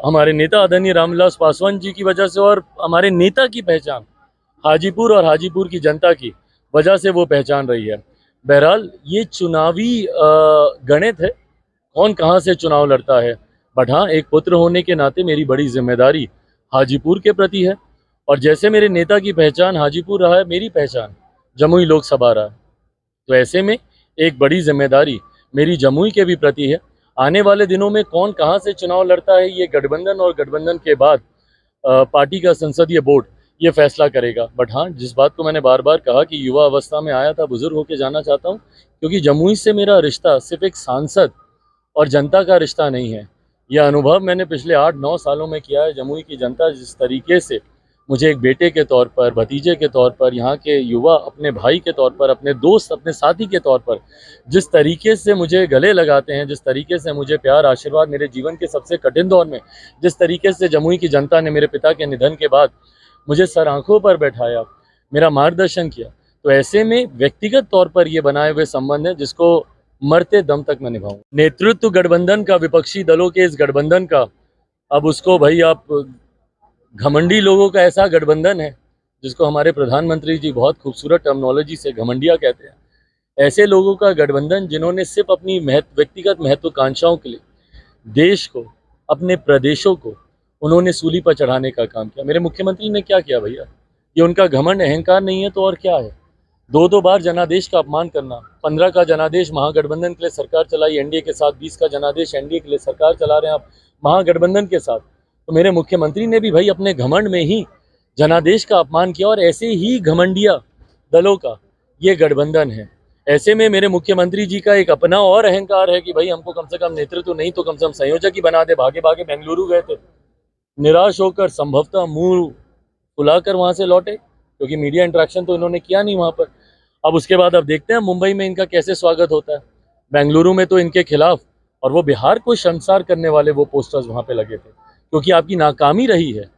हमारे नेता आदरणीय रामविलास पासवान जी की वजह से और हमारे नेता की पहचान हाजीपुर और हाजीपुर की जनता की वजह से वो पहचान रही है। बहरहाल ये चुनावी गणित है, कौन कहाँ से चुनाव लड़ता है, बट हाँ, एक पुत्र होने के नाते मेरी बड़ी जिम्मेदारी हाजीपुर के प्रति है। और जैसे मेरे नेता की पहचान हाजीपुर रहा है, मेरी पहचान जमुई लोकसभा रहा है, तो ऐसे में एक बड़ी जिम्मेदारी मेरी जमुई के भी प्रति है। आने वाले दिनों में कौन कहाँ से चुनाव लड़ता है, ये गठबंधन और गठबंधन के बाद पार्टी का संसदीय बोर्ड ये फैसला करेगा। बट हाँ, जिस बात को मैंने बार बार कहा कि युवा अवस्था में आया था, बुजुर्ग होकर जाना चाहता हूँ, क्योंकि जमुई से मेरा रिश्ता सिर्फ एक सांसद और जनता का रिश्ता नहीं है। यह अनुभव मैंने पिछले 8-9 सालों में किया है। जमुई की जनता जिस तरीके से मुझे एक बेटे के तौर पर, भतीजे के तौर पर, यहाँ के युवा अपने भाई के तौर पर, अपने दोस्त, अपने साथी के तौर पर जिस तरीके से मुझे गले लगाते हैं, जिस तरीके से मुझे प्यार आशीर्वाद, मेरे जीवन के सबसे कठिन दौर में जिस तरीके से जमुई की जनता ने मेरे पिता के निधन के बाद मुझे सर आंखों पर बैठाया, मेरा मार्गदर्शन किया, तो ऐसे में व्यक्तिगत तौर पर ये बनाए हुए संबंध है जिसको मरते दम तक मैं निभाऊं। नेतृत्व गठबंधन का, विपक्षी दलों के इस गठबंधन का, अब उसको भाई आप घमंडी लोगों का ऐसा गठबंधन है जिसको हमारे प्रधानमंत्री जी बहुत खूबसूरत टर्मिनोलॉजी से घमंडिया कहते हैं। ऐसे लोगों का गठबंधन जिन्होंने सिर्फ अपनी व्यक्तिगत महत्वाकांक्षाओं के लिए देश को, अपने प्रदेशों को उन्होंने सूली पर चढ़ाने का काम किया। मेरे मुख्यमंत्री ने क्या किया भैया? ये उनका घमंड, अहंकार नहीं है तो और क्या है? 2-2 बार जनादेश का अपमान करना। 15 का जनादेश महागठबंधन के लिए सरकार चलाई एनडीए के साथ, 20 का जनादेश एनडीए के लिए सरकार चला रहे हैं आप महागठबंधन के साथ। तो मेरे मुख्यमंत्री ने भी भाई अपने घमंड में ही जनादेश का अपमान किया, और ऐसे ही घमंडिया दलों का ये गठबंधन है। ऐसे में मेरे मुख्यमंत्री जी का एक अपना और अहंकार है कि भाई हमको कम से कम नेतृत्व नहीं तो कम से कम संयोजक ही बना दे। भागे भागे बेंगलुरु गए थे, निराश होकर संभवतः मुंह फुलाकर वहां से लौटे, क्योंकि मीडिया इंटरेक्शन तो इन्होंने किया नहीं वहां पर। अब उसके बाद अब देखते हैं मुंबई में इनका कैसे स्वागत होता है। बेंगलुरु में तो इनके खिलाफ और वो बिहार को शर्मसार करने वाले वो पोस्टर्स वहां पे लगे थे, क्योंकि आपकी नाकामी रही है।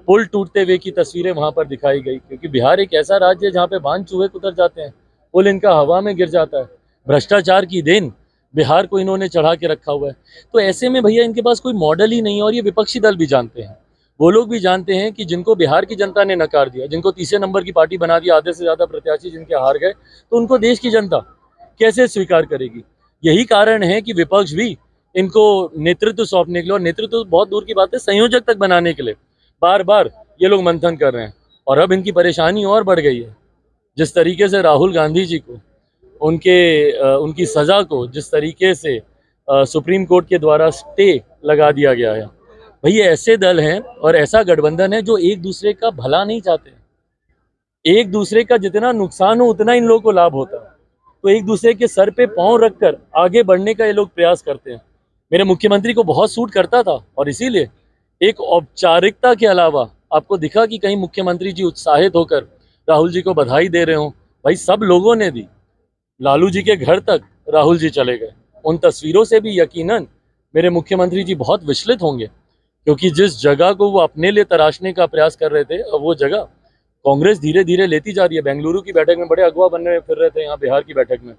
पुल टूटते हुए की तस्वीरें वहां पर दिखाई गई, क्योंकि बिहार एक ऐसा राज्य है जहाँ पे बांध चूहे उतर जाते हैं, पुल इनका हवा में गिर जाता है। भ्रष्टाचार की देन बिहार को इन्होंने चढ़ा के रखा हुआ है। तो ऐसे में भैया इनके पास कोई मॉडल ही नहीं है, और ये विपक्षी दल भी जानते हैं, वो लोग भी जानते हैं कि जिनको बिहार की जनता ने नकार दिया, जिनको तीसरे नंबर की पार्टी बना दिया, आधे से ज़्यादा प्रत्याशी जिनके हार गए, तो उनको देश की जनता कैसे स्वीकार करेगी। यही कारण है कि विपक्ष भी इनको नेतृत्व सौंपने के लिए, और नेतृत्व बहुत दूर की बात है, संयोजक तक बनाने के लिए बार बार ये लोग मंथन कर रहे हैं। और अब इनकी परेशानी और बढ़ गई है। जिस तरीके से राहुल गांधी जी को उनकी सज़ा को जिस तरीके से सुप्रीम कोर्ट के द्वारा स्टे लगा दिया गया है, भई ऐसे दल हैं और ऐसा गठबंधन है जो एक दूसरे का भला नहीं चाहते। एक दूसरे का जितना नुकसान हो उतना इन लोगों को लाभ होता है, तो एक दूसरे के सर पे पांव रखकर आगे बढ़ने का ये लोग प्रयास करते हैं। मेरे मुख्यमंत्री को बहुत सूट करता था, और इसीलिए एक औपचारिकता के अलावा आपको दिखा कि कहीं मुख्यमंत्री जी उत्साहित होकर राहुल जी को बधाई दे रहे हो, भाई सब लोगों ने दी। लालू जी के घर तक राहुल जी चले गए। उन तस्वीरों से भी यकीनन मेरे मुख्यमंत्री जी बहुत विचलित होंगे, क्योंकि जिस जगह को वो अपने लिए तराशने का प्रयास कर रहे थे, अब वो जगह कांग्रेस धीरे धीरे लेती जा रही है। बेंगलुरु की बैठक में बड़े अगवा बनने फिर रहे थे, यहाँ बिहार की बैठक में,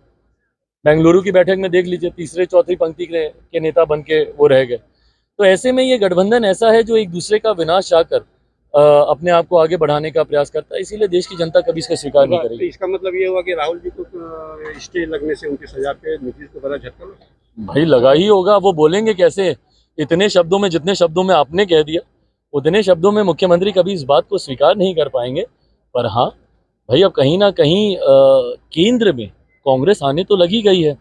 बेंगलुरु की बैठक में देख लीजिए तीसरे चौथी पंक्ति के नेता बन के वो रह गए। तो ऐसे में ये गठबंधन ऐसा है जो एक दूसरे का विनाश चाहकर अपने आप को आगे बढ़ाने का प्रयास करता है। इसीलिए देश की जनता कभी इसका स्वीकार नहीं करेगी। इसका मतलब ये हुआ कि राहुल जी को स्टे लगने से उनकी सजा पे नीतीश को बड़ा झटका लगा। भाई लगा ही होगा, वो बोलेंगे कैसे? इतने शब्दों में, जितने शब्दों में आपने कह दिया उतने शब्दों में मुख्यमंत्री कभी इस बात को स्वीकार नहीं कर पाएंगे। पर हाँ भाई, अब कहीं ना कहीं केंद्र में कांग्रेस आने तो लगी गई है।